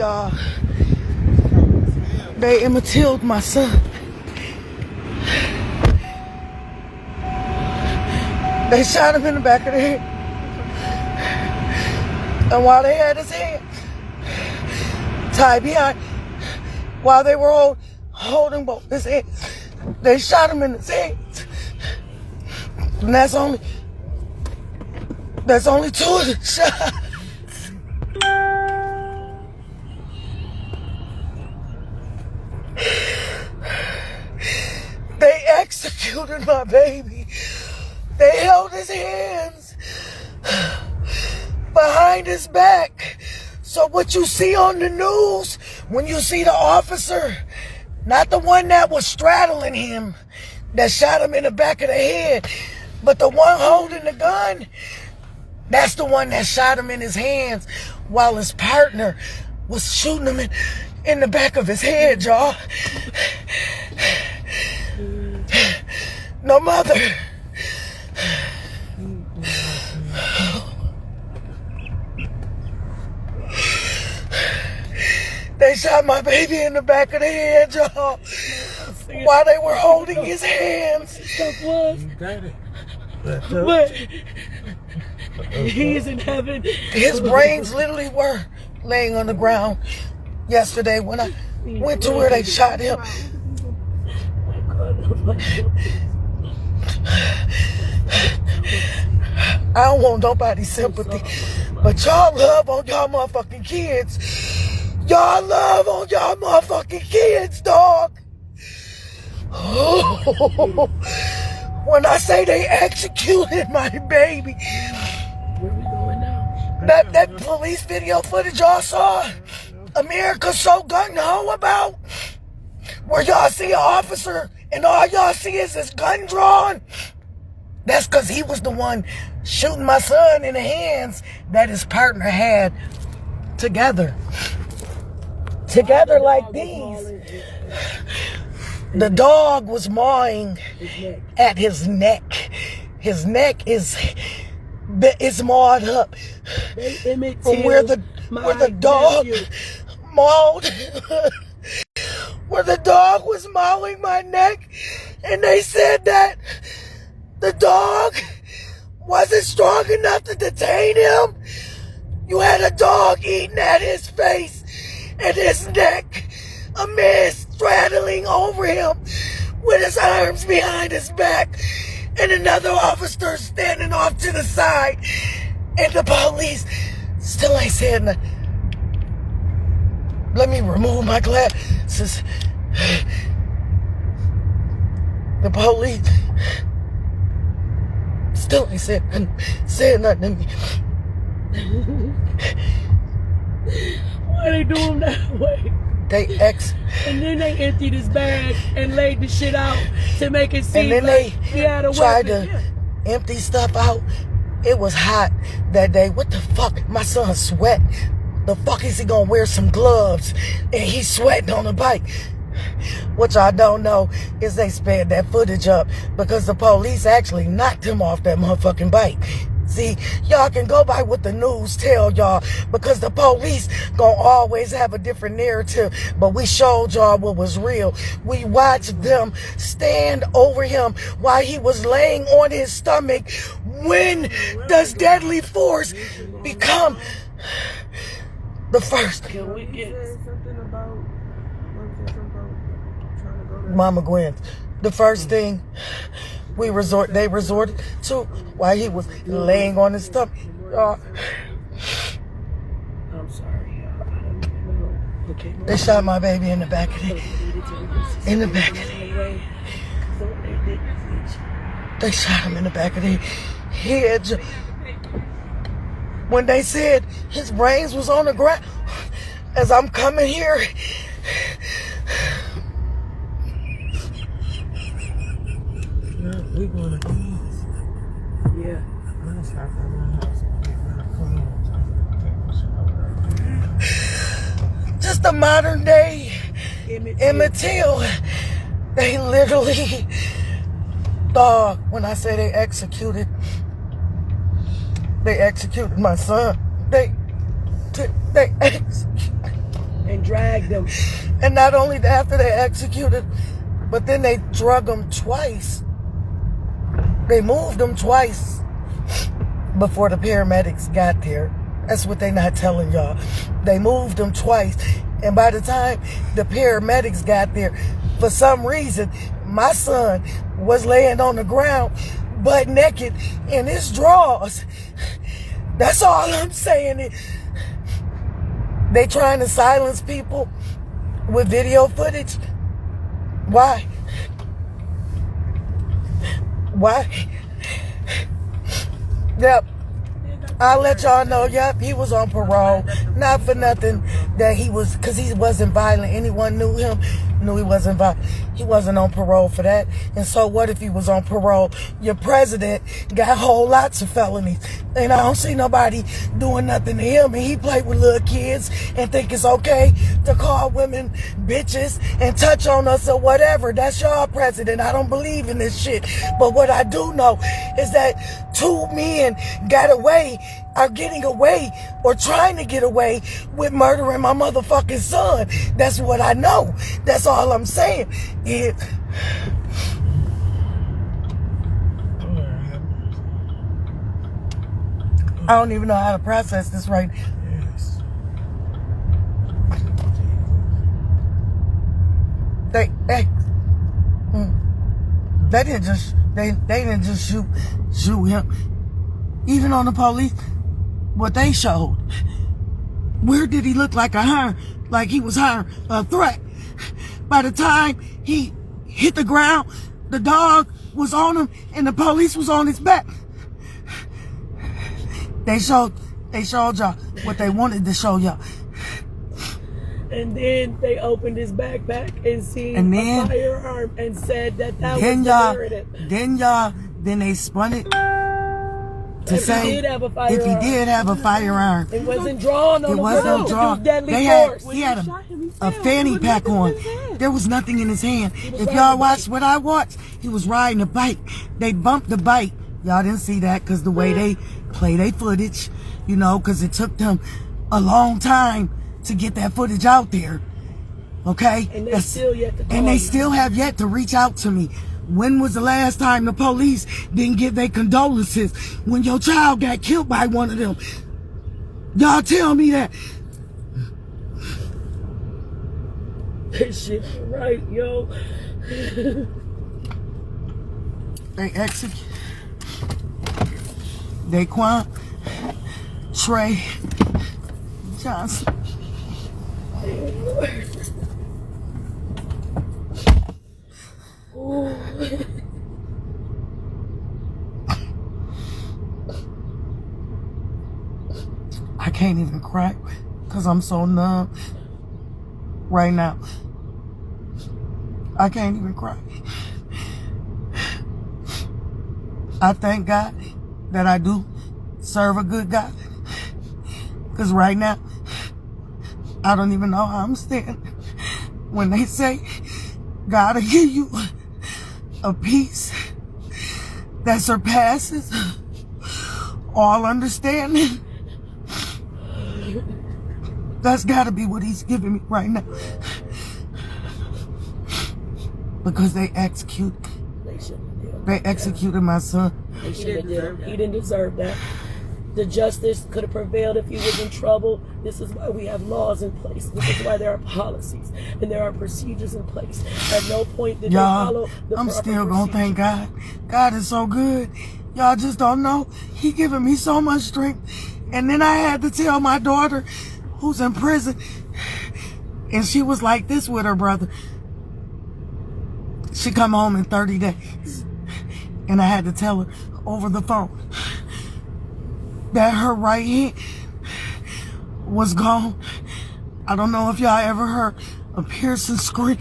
y'all. They Emmett Till'd my son. They shot him in the back of the head. And while they had his hand tied behind, while they were holding both his hands, they shot him in his hands. And that's only two of the shots. They executed my baby. They held his hands behind his back. So what you see on the news, when you see the officer, not the one that was straddling him, that shot him in the back of the head, but the one holding the gun, that's the one that shot him in his hands while his partner was shooting him in the back of his head, y'all. No mother. They shot my baby in the back of the head, y'all, while they were holding his hands. But he's in heaven. His brains literally were laying on the ground yesterday when I went to where they shot him. I don't want nobody's sympathy, but y'all love on y'all motherfucking kids. Y'all love on y'all motherfucking kids, dog. Oh, when I say they executed my baby, Where we going now? that police video footage y'all saw, America's so gung-ho about, where y'all see an officer and all y'all see is his gun drawn, that's because he was the one shooting my son in the hands that his partner had together. Together like these. The dog was mawing at his neck. His neck is mawed up from where the dog mauled, where the dog was mauling my neck, and they said that the dog wasn't strong enough to detain him. You had a dog eating at his face and his neck, a man straddling over him with his arms behind his back, and another officer standing off to the side, and the police still ain't saying nothing. Let me remove my glasses. The police still ain't saying nothing to me. Why they do him that way? And then they emptied his bag and laid the shit out to make it seem then like he had a tried weapon. to empty stuff out. It was hot that day. What the fuck? My son sweat. The fuck is he gonna wear some gloves and he's sweating on the bike? What y'all don't know is they sped that footage up because the police actually knocked him off that motherfucking bike. See, y'all can go by what the news tell y'all because the police gonna always have a different narrative, but we showed y'all what was real. We watched them stand over him while he was laying on his stomach. When does deadly force become the first? Can we get something about trying to go to Mama Gwen, the first thing they resorted to while he was laying on his stomach. I'm sorry. I don't know. Okay. They shot my baby in the back of the head. They shot him in the back of the head. When they said his brains was on the ground, as I'm coming here, we going to Yeah. just a modern day Emmett Till. They literally, dog, when I say they executed my son. They executed. and dragged him. And not only after they executed, but then they drug him twice. They moved him twice before the paramedics got there. That's what they not telling y'all. They moved him twice. And by the time the paramedics got there, for some reason, my son was laying on the ground, butt naked, in his drawers. That's all I'm saying. They trying to silence people with video footage. Why? Why? Yep. I'll let y'all know, yep, he was on parole. Not for nothing that he was, because he wasn't violent. Anyone knew him, knew he wasn't violent. He wasn't on parole for that. And so what if he was on parole? Your president got whole lots of felonies. And I don't see nobody doing nothing to him. And he played with little kids and think it's okay to call women bitches and touch on us or whatever. That's your president. I don't believe in this shit. But what I do know is that 2 men are getting away or trying to get away with murdering my motherfucking son. That's what I know. That's all I'm saying. I don't even know how to process this right. Yes. They didn't just shoot him. Even on the police, what they showed, where did he look like he was a threat? By the time he hit the ground, the dog was on him and the police was on his back. They showed y'all what they wanted to show y'all. And then they opened his backpack and seen a firearm and said that was the narrative. Then they spun it to say if he did have a firearm. It wasn't drawn on it the wasn't road. drawn. It was deadly force. He had a fanny pack on. There was nothing in his hand. If y'all watched what I watched, he was riding a bike. They bumped the bike. Y'all didn't see that because the way they play their footage, because it took them a long time to get that footage out there. Okay? And they still yet to call And they me. still have yet to reach out to me. When was the last time the police didn't give their condolences when your child got killed by one of them? Y'all tell me that. This shit ain't right, yo. They execute Da-Quain Johnson. I can't even cry because I'm so numb right now. I can't even cry. I thank God that I do serve a good God. Because right now, I don't even know how I'm standing. When they say, God will give you a peace that surpasses all understanding. That's got to be what he's giving me right now. Because they executed my son. They should have did. He didn't deserve that. The justice could have prevailed if he was in trouble. This is why we have laws in place. This is why there are policies and there are procedures in place. At no point did they follow the I'm proper still gonna thank procedure. God. God is so good. Y'all just don't know. He giving me so much strength. And then I had to tell my daughter, who's in prison, and she was like this with her brother. She come home in 30 days. And I had to tell her over the phone that her right hand was gone. I don't know if y'all ever heard a piercing scream.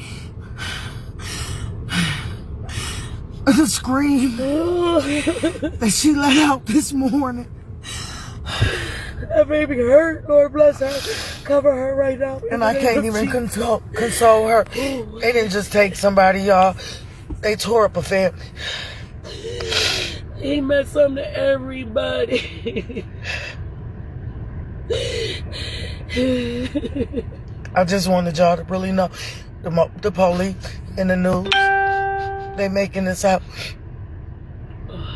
The scream that she let out this morning. That baby hurt. Lord bless her. Cover her right now. And I can't even console her. They didn't just take somebody, y'all. They tore up a family. He meant something to everybody. I just wanted y'all to really know. The police and the news, they making this out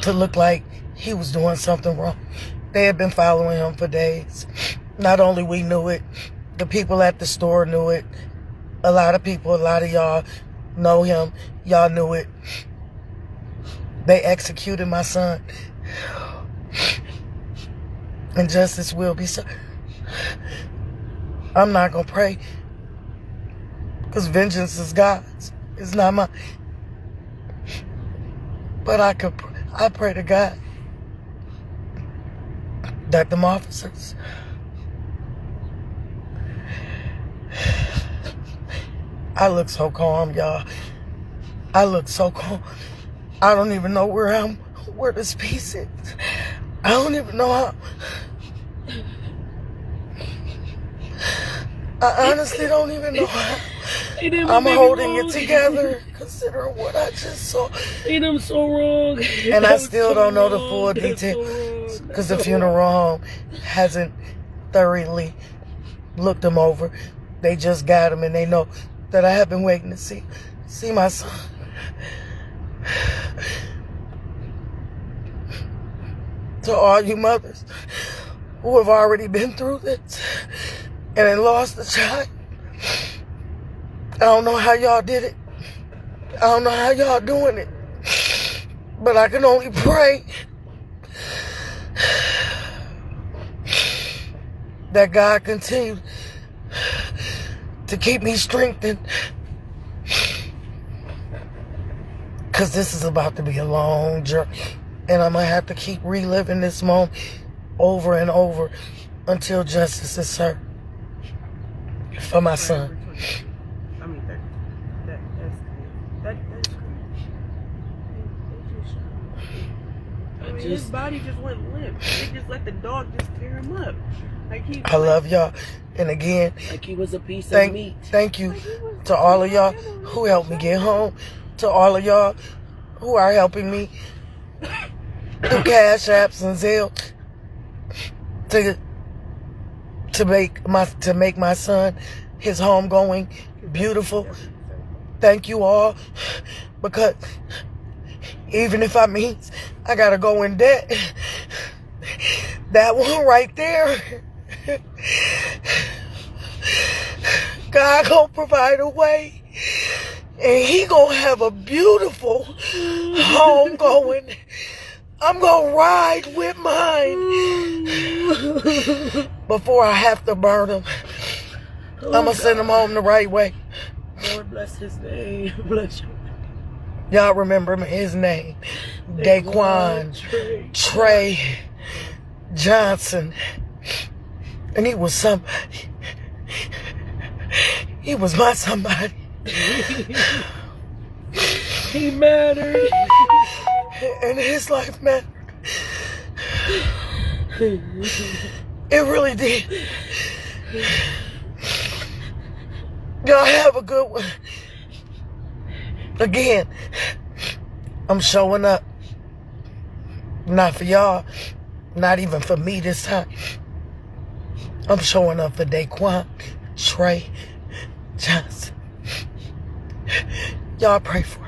to look like he was doing something wrong. They had been following him for days. Not only we knew it, the people at the store knew it. A lot of people, a lot of y'all know him. Y'all knew it. They executed my son. And justice will be served. I'm not going to pray. Because vengeance is God's. It's not mine. But I pray to God that them officers I look so calm, y'all. I look so calm. I don't even know where this piece is. I don't even know how. I honestly don't even know how. I'm holding it together, considering what I just saw. I'm so wrong. And I still don't know the full details, because the funeral home hasn't thoroughly looked them over. They just got him, and they know that I have been waiting to see my son. To all you mothers who have already been through this and then lost a child, I don't know how y'all did it. I don't know how y'all doing it. But I can only pray that God continue to keep me strengthened. Because this is about to be a long journey. And I'm going to have to keep reliving this moment over and over until justice is served for my son. I mean, that's crazy. His body just went limp. They just let the dog just tear him up. I love y'all. And again, like he was a piece of meat. Thank you to all of y'all who helped me get home. To all of y'all who are helping me through Cash Apps and Zelle to make my son his homegoing beautiful. Thank you all, because even if I means I gotta go in debt, that one right there, God gonna provide a way. And he gonna have a beautiful home going. I'm gonna ride with mine before I have to burn him. I'm gonna send him home the right way. Lord bless his name. Bless you. Y'all remember his name. Da-Quain Johnson. And he was somebody. He was my somebody. He mattered. And his life mattered. It really did. Y'all have a good one. Again, I'm showing up. Not for y'all. Not even for me this time. I'm showing up for Da-Quain Johnson. Y'all pray for me.